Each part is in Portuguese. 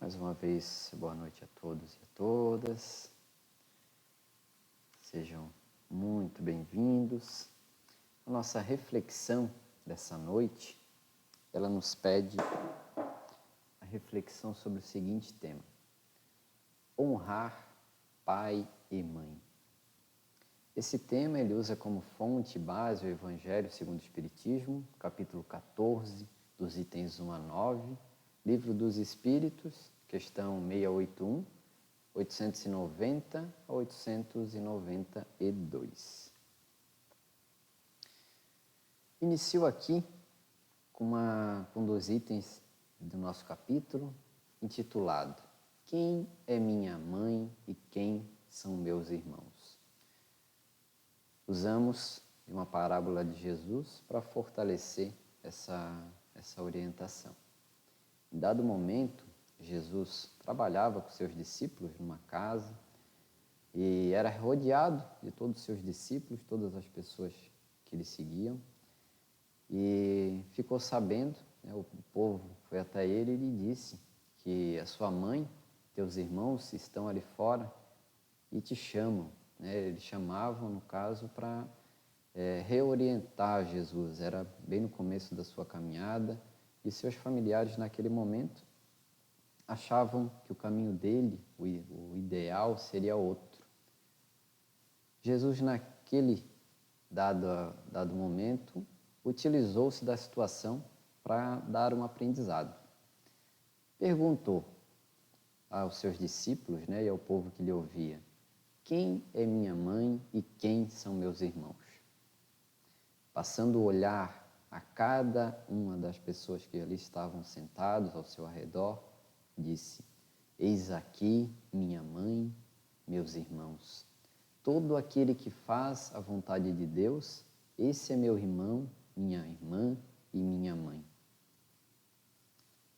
Mais uma vez, boa noite a todos e a todas. Sejam muito bem-vindos. A nossa reflexão dessa noite, ela nos pede a reflexão sobre o seguinte tema: honrar pai e mãe. Esse tema ele usa como fonte base o Evangelho segundo o Espiritismo, capítulo 14, dos itens 1 a 9, Livro dos Espíritos, questão 681, 890 a 892. Inicio aqui com dois itens do nosso capítulo, intitulado Quem é minha mãe e quem são meus irmãos? Usamos uma parábola de Jesus para fortalecer essa orientação. Em dado momento, Jesus trabalhava com seus discípulos numa casa e era rodeado de todos os seus discípulos, todas as pessoas que lhe seguiam, e ficou sabendo, o povo foi até ele e lhe disse que a sua mãe, teus irmãos estão ali fora e te chamam. Eles chamavam, no caso, para reorientar Jesus. Era bem no começo da sua caminhada e seus familiares naquele momento achavam que o caminho dele, o ideal, seria outro. Jesus, naquele dado momento, utilizou-se da situação para dar um aprendizado. Perguntou aos seus discípulos, e ao povo que lhe ouvia: quem é minha mãe e quem são meus irmãos? Passando o olhar a cada uma das pessoas que ali estavam sentados ao seu redor, disse: eis aqui minha mãe, meus irmãos. Todo aquele que faz a vontade de Deus, esse é meu irmão, minha irmã e minha mãe.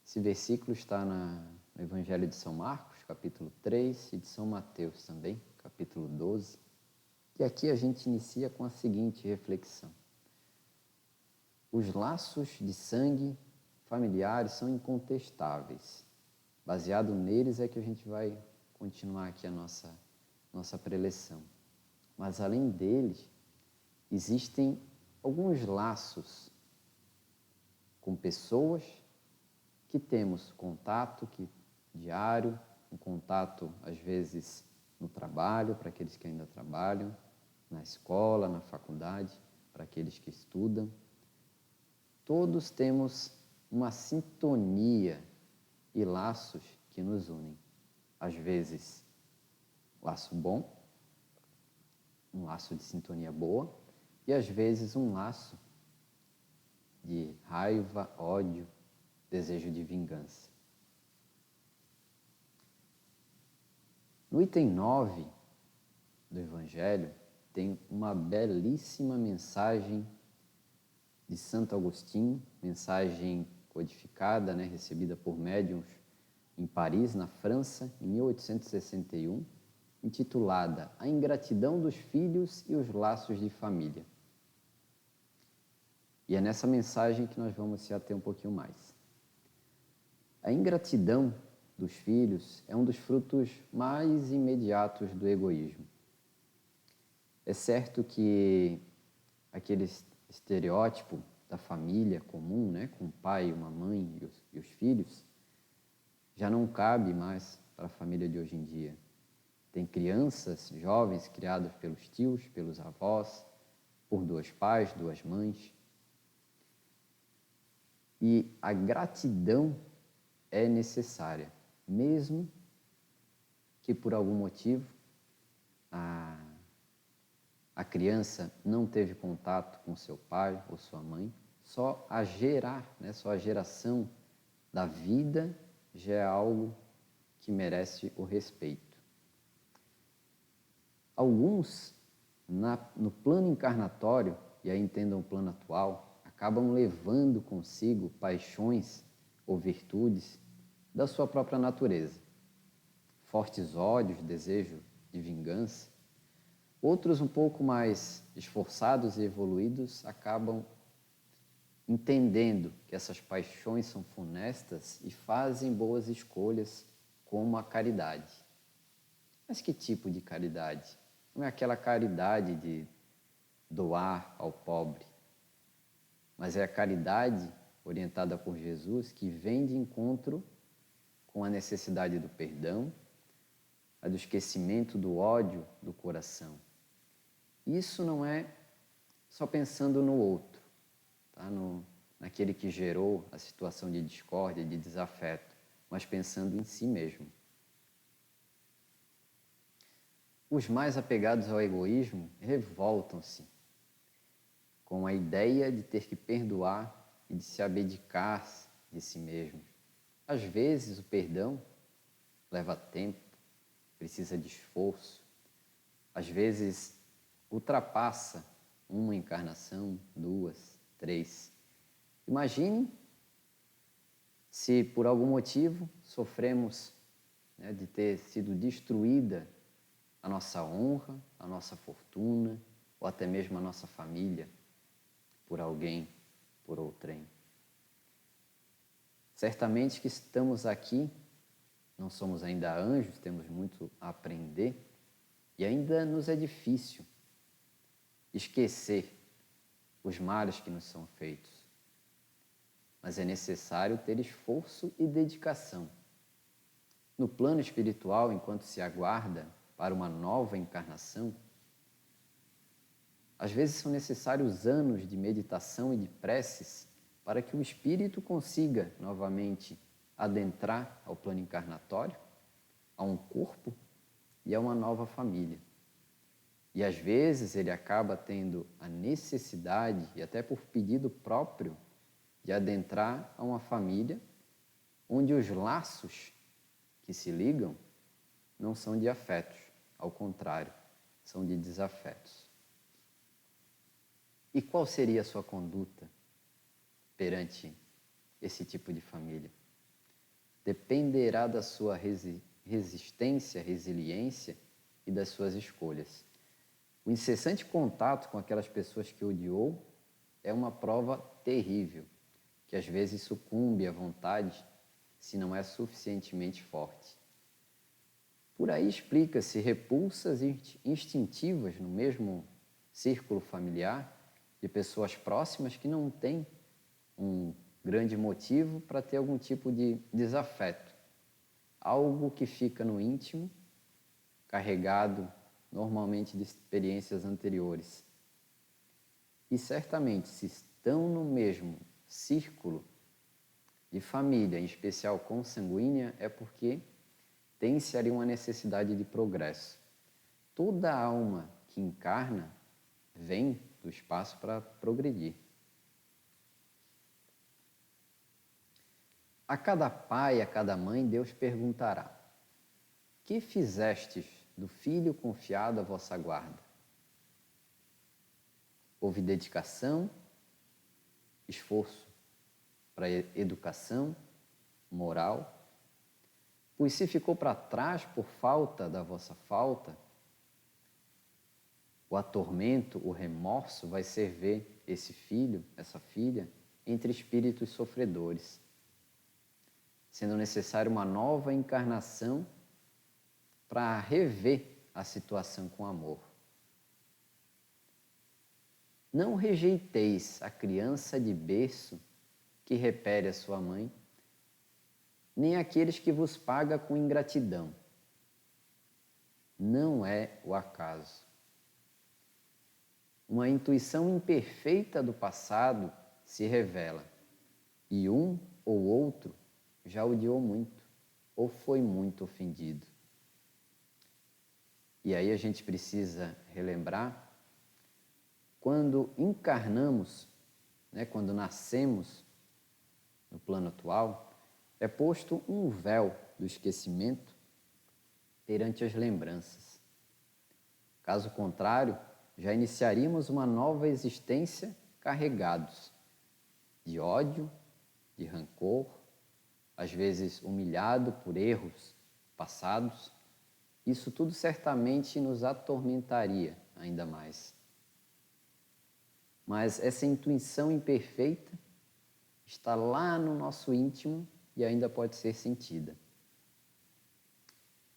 Esse versículo está no Evangelho de São Marcos, capítulo 3, e de São Mateus também, capítulo 12. E aqui a gente inicia com a seguinte reflexão: os laços de sangue familiares são incontestáveis. Baseado neles é que a gente vai continuar aqui a nossa preleção. Mas além deles, existem alguns laços com pessoas que temos contato diário, um contato às vezes no trabalho, para aqueles que ainda trabalham, na escola, na faculdade, para aqueles que estudam. Todos temos uma sintonia e laços que nos unem. Às vezes, laço bom, um laço de sintonia boa, e às vezes um laço de raiva, ódio, desejo de vingança. No item 9 do Evangelho, tem uma belíssima mensagem de Santo Agostinho, mensagem codificada, recebida por médiuns em Paris, na França, em 1861, intitulada A Ingratidão dos Filhos e os Laços de Família. E é nessa mensagem que nós vamos se ater um pouquinho mais. A ingratidão dos filhos é um dos frutos mais imediatos do egoísmo. É certo que aquele estereótipo da família comum, com um pai, uma mãe e os filhos, já não cabe mais para a família de hoje em dia. Tem crianças, jovens, criados pelos tios, pelos avós, por dois pais, duas mães. E a gratidão é necessária, mesmo que por algum motivo a criança não teve contato com seu pai ou sua mãe. Só a geração da vida já é algo que merece o respeito. Alguns, no plano encarnatório, e aí entendam o plano atual, acabam levando consigo paixões ou virtudes da sua própria natureza. Fortes ódios, desejo de vingança. Outros, um pouco mais esforçados e evoluídos, acabam entendendo que essas paixões são funestas e fazem boas escolhas como a caridade. Mas que tipo de caridade? Não é aquela caridade de doar ao pobre, mas é a caridade orientada por Jesus que vem de encontro com a necessidade do perdão, a do esquecimento do ódio do coração. Isso não é só pensando no outro, tá? Naquele que gerou a situação de discórdia, de desafeto, mas pensando em si mesmo. Os mais apegados ao egoísmo revoltam-se com a ideia de ter que perdoar e de se abdicar de si mesmos. Às vezes, o perdão leva tempo, precisa de esforço. Às vezes, ultrapassa uma encarnação, 2, 3. Imagine se, por algum motivo, sofremos, de ter sido destruída a nossa honra, a nossa fortuna, ou até mesmo a nossa família, por alguém, por outrem. Certamente que estamos aqui, não somos ainda anjos, temos muito a aprender, e ainda nos é difícil esquecer os males que nos são feitos. Mas é necessário ter esforço e dedicação. No plano espiritual, enquanto se aguarda para uma nova encarnação, às vezes são necessários anos de meditação e de preces para que o espírito consiga novamente adentrar ao plano encarnatório, a um corpo e a uma nova família. E às vezes ele acaba tendo a necessidade, e até por pedido próprio, de adentrar a uma família onde os laços que se ligam não são de afetos, ao contrário, são de desafetos. E qual seria a sua conduta perante esse tipo de família? Dependerá da sua resistência, resiliência e das suas escolhas. O incessante contato com aquelas pessoas que odiou é uma prova terrível, que às vezes sucumbe à vontade se não é suficientemente forte. Por aí explica-se repulsas instintivas no mesmo círculo familiar de pessoas próximas que não têm um grande motivo para ter algum tipo de desafeto. Algo que fica no íntimo, carregado normalmente de experiências anteriores. E certamente, se estão no mesmo círculo de família, em especial consanguínea, é porque tem-se ali uma necessidade de progresso. Toda alma que encarna vem do espaço para progredir. A cada pai, a cada mãe, Deus perguntará: que fizestes do filho confiado à vossa guarda? Houve dedicação, esforço para educação, moral? Pois se ficou para trás por falta da vossa falta, o atormento, o remorso vai ser ver esse filho, essa filha, entre espíritos sofredores, sendo necessária uma nova encarnação para rever a situação com amor. Não rejeiteis a criança de berço que repere a sua mãe, nem aqueles que vos paga com ingratidão. Não é o acaso. Uma intuição imperfeita do passado se revela, e um ou outro já odiou muito, ou foi muito ofendido. E aí a gente precisa relembrar, quando encarnamos, quando nascemos no plano atual, é posto um véu do esquecimento perante as lembranças. Caso contrário, já iniciaríamos uma nova existência carregados de ódio, de rancor, às vezes humilhado por erros passados. Isso tudo certamente nos atormentaria ainda mais. Mas essa intuição imperfeita está lá no nosso íntimo e ainda pode ser sentida.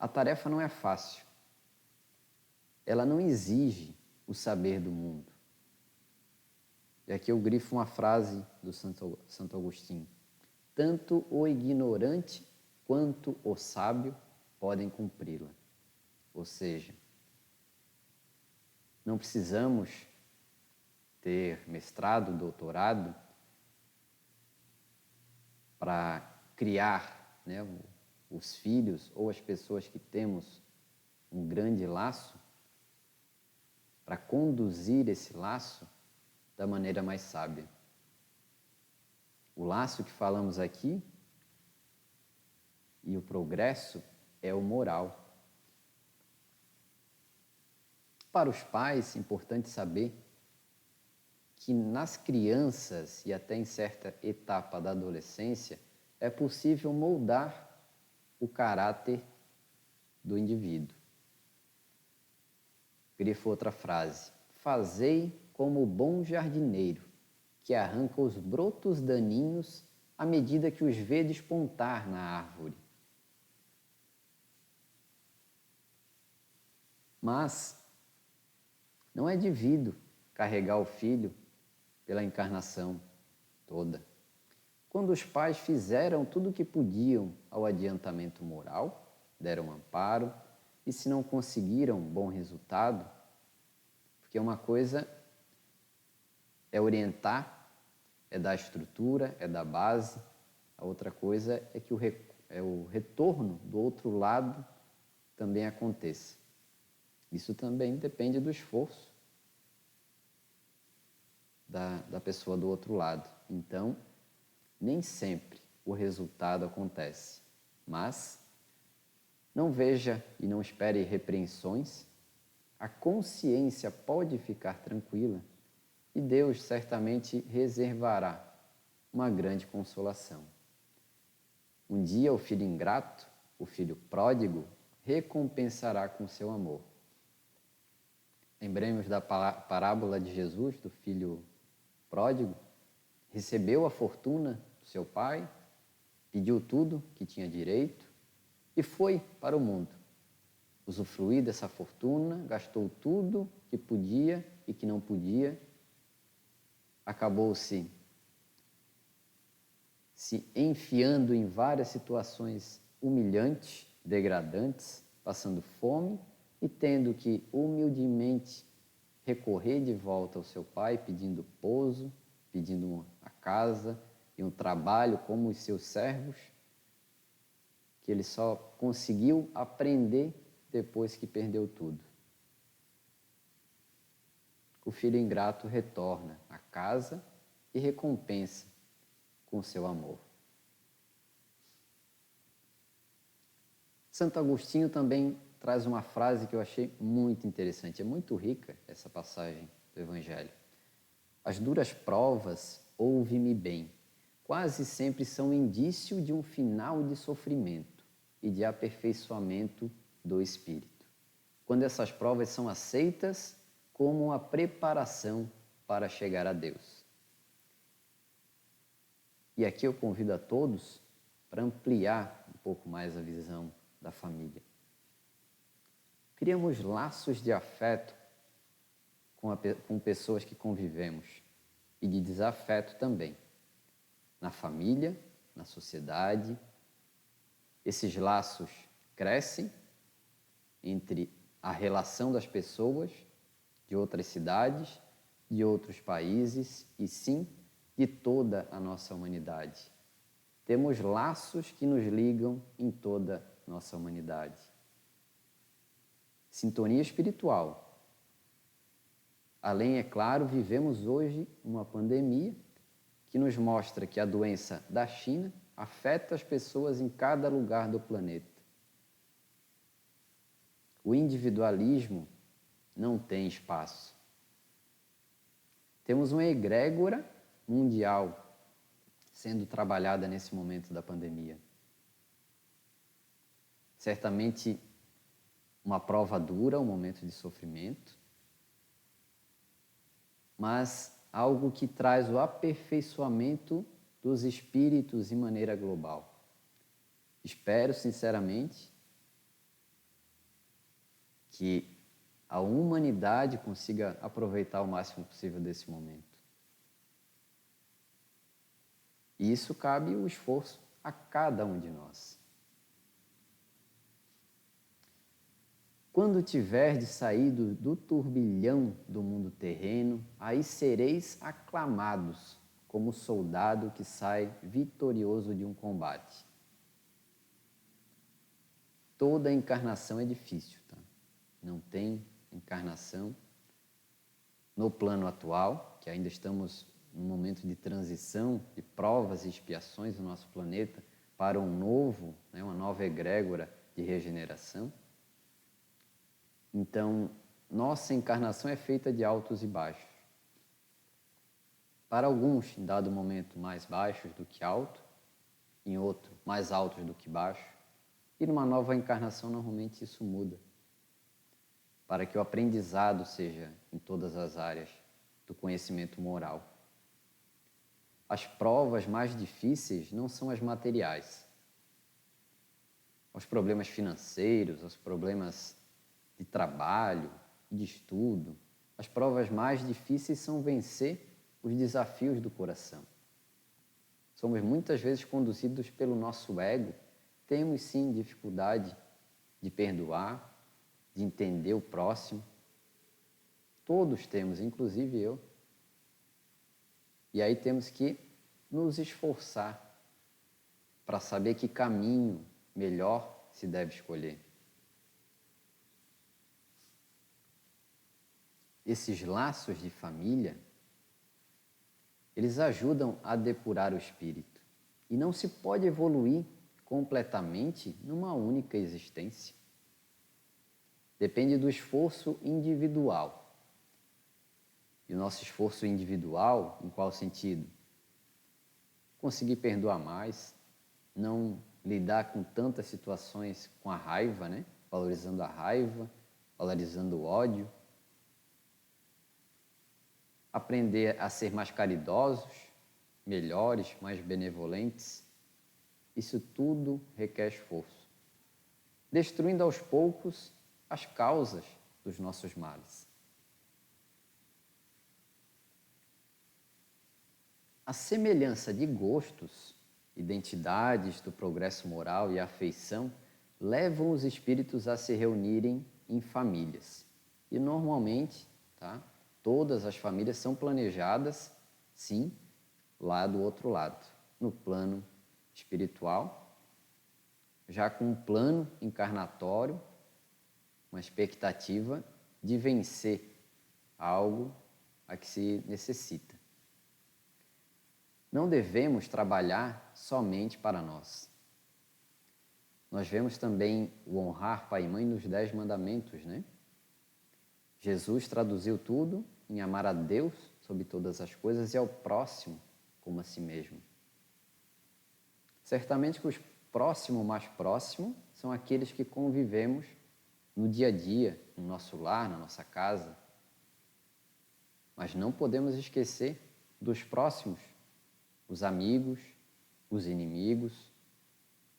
A tarefa não é fácil. Ela não exige o saber do mundo. E aqui eu grifo uma frase do Santo Agostinho. Tanto o ignorante quanto o sábio podem cumpri-la. Ou seja, não precisamos ter mestrado, doutorado para criar, né, os filhos ou as pessoas que temos um grande laço, para conduzir esse laço da maneira mais sábia. O laço que falamos aqui e o progresso é o moral. Para os pais, é importante saber que nas crianças e até em certa etapa da adolescência é possível moldar o caráter do indivíduo. Grifo outra frase. Fazei como o bom jardineiro, que arranca os brotos daninhos à medida que os vê despontar na árvore. Mas não é devido carregar o filho pela encarnação toda. Quando os pais fizeram tudo o que podiam ao adiantamento moral, deram amparo, e se não conseguiram bom resultado, porque uma coisa é orientar, é dar estrutura, é dar base, a outra coisa é que o retorno do outro lado também aconteça. Isso também depende do esforço da pessoa do outro lado. Então, nem sempre o resultado acontece, mas não veja e não espere repreensões. A consciência pode ficar tranquila e Deus certamente reservará uma grande consolação. Um dia o filho ingrato, o filho pródigo, recompensará com seu amor. Lembremos da parábola de Jesus, do filho pródigo. Recebeu a fortuna do seu pai, pediu tudo que tinha direito e foi para o mundo. Usufruiu dessa fortuna, gastou tudo que podia e que não podia, acabou-se se enfiando em várias situações humilhantes, degradantes, passando fome e tendo que humildemente recorrer de volta ao seu pai, pedindo pouso, pedindo uma casa e um trabalho como os seus servos, que ele só conseguiu aprender depois que perdeu tudo. O filho ingrato retorna à casa e recompensa com seu amor. Santo Agostinho também traz uma frase que eu achei muito interessante. É muito rica essa passagem do Evangelho. As duras provas, ouve-me bem, quase sempre são indício de um final de sofrimento e de aperfeiçoamento do espírito. Quando essas provas são aceitas como uma preparação para chegar a Deus. E aqui eu convido a todos para ampliar um pouco mais a visão da família. Criamos laços de afeto com pessoas que convivemos e de desafeto também, na família, na sociedade. Esses laços crescem entre a relação das pessoas de outras cidades, de outros países e, sim, de toda a nossa humanidade. Temos laços que nos ligam em toda a nossa humanidade. Sintonia espiritual. Além, é claro, vivemos hoje uma pandemia que nos mostra que a doença da China afeta as pessoas em cada lugar do planeta. O individualismo não tem espaço. Temos uma egrégora mundial sendo trabalhada nesse momento da pandemia. Certamente uma prova dura, um momento de sofrimento, mas algo que traz o aperfeiçoamento dos espíritos de maneira global. Espero, sinceramente, que a humanidade consiga aproveitar o máximo possível desse momento. E isso cabe o esforço a cada um de nós. Quando tiverdes saído do turbilhão do mundo terreno, aí sereis aclamados como o soldado que sai vitorioso de um combate. Toda encarnação é difícil, tá? Não tem encarnação no plano atual, que ainda estamos num momento de transição, de provas e expiações no nosso planeta para um novo, uma nova egrégora de regeneração. Então, nossa encarnação é feita de altos e baixos. Para alguns, em dado momento, mais baixos do que alto, em outro, mais altos do que baixo. E numa nova encarnação, normalmente isso muda, para que o aprendizado seja em todas as áreas do conhecimento moral. As provas mais difíceis não são as materiais. Os problemas financeiros, os problemas de trabalho, de estudo. As provas mais difíceis são vencer os desafios do coração. Somos muitas vezes conduzidos pelo nosso ego. Temos sim dificuldade de perdoar, de entender o próximo. Todos temos, inclusive eu. E aí temos que nos esforçar para saber que caminho melhor se deve escolher. Esses laços de família, eles ajudam a depurar o espírito. E não se pode evoluir completamente numa única existência. Depende do esforço individual. E o nosso esforço individual, em qual sentido? Conseguir perdoar mais, não lidar com tantas situações com a raiva, né? Valorizando a raiva, valorizando o ódio. Aprender a ser mais caridosos, melhores, mais benevolentes. Isso tudo requer esforço. Destruindo aos poucos as causas dos nossos males. A semelhança de gostos, identidades do progresso moral e afeição levam os espíritos a se reunirem em famílias. E normalmente, todas as famílias são planejadas, sim, lá do outro lado, no plano espiritual, já com um plano encarnatório, uma expectativa de vencer algo a que se necessita. Não devemos trabalhar somente para nós. Nós vemos também o honrar pai e mãe nos 10 mandamentos, né? Jesus traduziu tudo em amar a Deus sobre todas as coisas e ao próximo como a si mesmo. Certamente que os próximos mais próximos são aqueles que convivemos no dia a dia, no nosso lar, na nossa casa. Mas não podemos esquecer dos próximos, os amigos, os inimigos,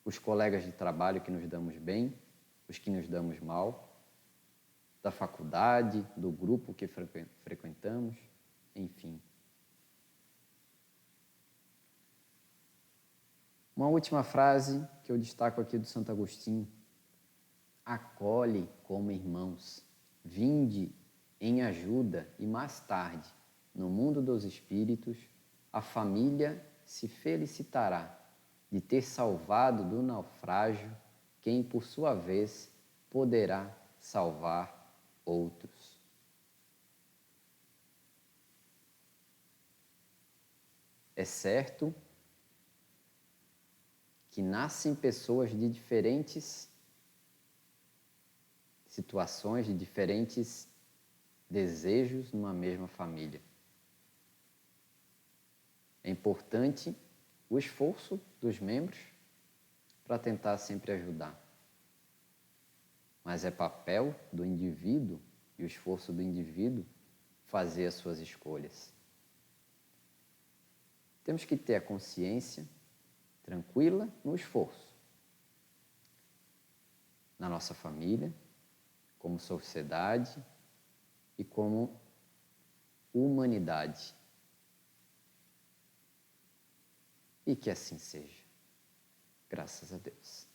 os colegas de trabalho que nos damos bem, os que nos damos mal, da faculdade, do grupo que frequentamos, enfim. Uma última frase que eu destaco aqui do Santo Agostinho. Acolhe como irmãos, vinde em ajuda e mais tarde, no mundo dos espíritos, a família se felicitará de ter salvado do naufrágio quem, por sua vez, poderá salvar outros. É certo que nascem pessoas de diferentes situações, de diferentes desejos numa mesma família. É importante o esforço dos membros para tentar sempre ajudar. Mas é papel do indivíduo e o esforço do indivíduo fazer as suas escolhas. Temos que ter a consciência tranquila no esforço. Na nossa família, como sociedade e como humanidade. E que assim seja. Graças a Deus.